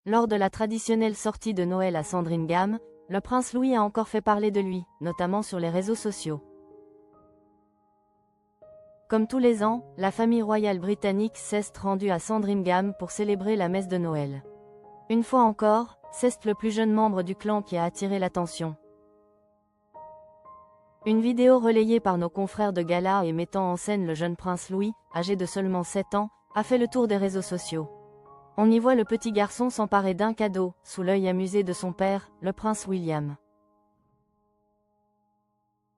Lors de la traditionnelle sortie de Noël à Sandringham, le prince Louis a encore fait parler de lui, notamment sur les réseaux sociaux. Comme tous les ans, la famille royale britannique s'est rendue à Sandringham pour célébrer la messe de Noël. Une fois encore, c'est le plus jeune membre du clan qui a attiré l'attention. Une vidéo relayée par nos confrères de gala et mettant en scène le jeune prince Louis, âgé de seulement 7 ans, a fait le tour des réseaux sociaux. On y voit le petit garçon s'emparer d'un cadeau, sous l'œil amusé de son père, le prince William.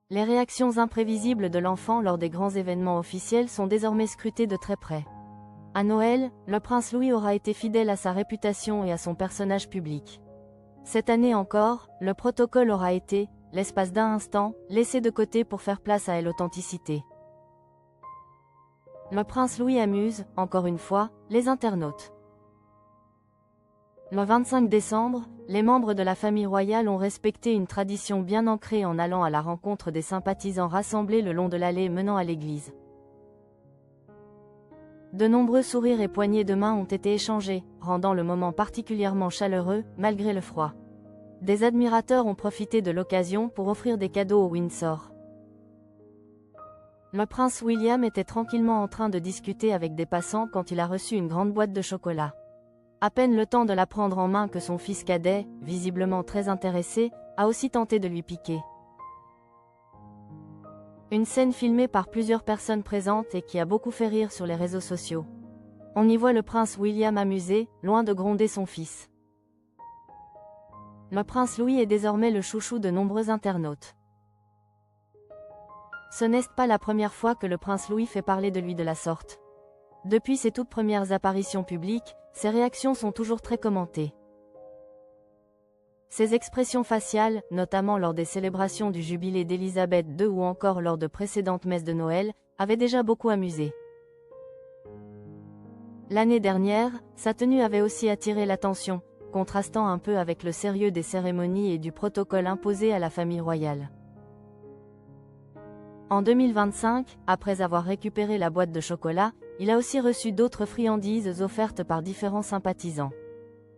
Les réactions imprévisibles de l'enfant lors des grands événements officiels sont désormais scrutées de très près. À Noël, le prince Louis aura été fidèle à sa réputation et à son personnage public. Cette année encore, le protocole aura été, l'espace d'un instant, laissé de côté pour faire place à l'authenticité. Le prince Louis amuse, encore une fois, les internautes. Le 25 décembre, les membres de la famille royale ont respecté une tradition bien ancrée en allant à la rencontre des sympathisants rassemblés le long de l'allée menant à l'église. De nombreux sourires et poignées de main ont été échangés, rendant le moment particulièrement chaleureux, malgré le froid. Des admirateurs ont profité de l'occasion pour offrir des cadeaux au Windsor. Le prince William était tranquillement en train de discuter avec des passants quand il a reçu une grande boîte de chocolat. À peine le temps de la prendre en main que son fils cadet, visiblement très intéressé, a aussi tenté de lui piquer. Une scène filmée par plusieurs personnes présentes et qui a beaucoup fait rire sur les réseaux sociaux. On y voit le prince William amusé, loin de gronder son fils. Le prince Louis est désormais le chouchou de nombreux internautes. Ce n'est pas la première fois que le prince Louis fait parler de lui de la sorte. Depuis ses toutes premières apparitions publiques, ses réactions sont toujours très commentées. Ses expressions faciales, notamment lors des célébrations du jubilé d'Élisabeth II ou encore lors de précédentes messes de Noël, avaient déjà beaucoup amusé. L'année dernière, sa tenue avait aussi attiré l'attention, contrastant un peu avec le sérieux des cérémonies et du protocole imposé à la famille royale. En 2025, après avoir récupéré la boîte de chocolat, il a aussi reçu d'autres friandises offertes par différents sympathisants.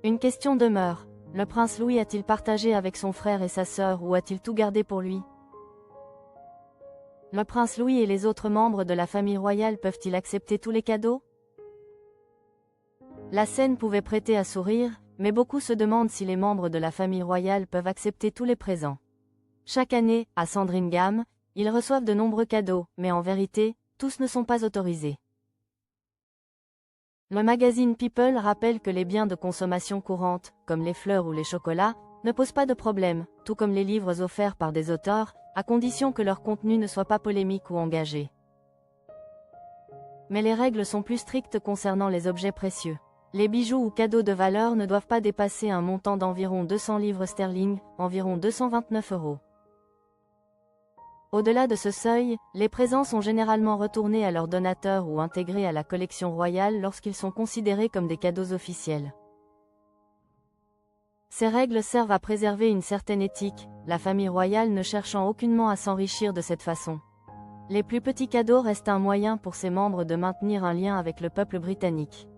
Une question demeure, le prince Louis a-t-il partagé avec son frère et sa sœur ou a-t-il tout gardé pour lui? Le prince Louis et les autres membres de la famille royale peuvent-ils accepter tous les cadeaux? La scène pouvait prêter à sourire, mais beaucoup se demandent si les membres de la famille royale peuvent accepter tous les présents. Chaque année, à Sandringham, ils reçoivent de nombreux cadeaux, mais en vérité, tous ne sont pas autorisés. Le magazine People rappelle que les biens de consommation courante, comme les fleurs ou les chocolats, ne posent pas de problème, tout comme les livres offerts par des auteurs, à condition que leur contenu ne soit pas polémique ou engagé. Mais les règles sont plus strictes concernant les objets précieux. Les bijoux ou cadeaux de valeur ne doivent pas dépasser un montant d'environ 200 livres sterling, environ 229 €. Au-delà de ce seuil, les présents sont généralement retournés à leurs donateurs ou intégrés à la collection royale lorsqu'ils sont considérés comme des cadeaux officiels. Ces règles servent à préserver une certaine éthique, la famille royale ne cherchant aucunement à s'enrichir de cette façon. Les plus petits cadeaux restent un moyen pour ses membres de maintenir un lien avec le peuple britannique.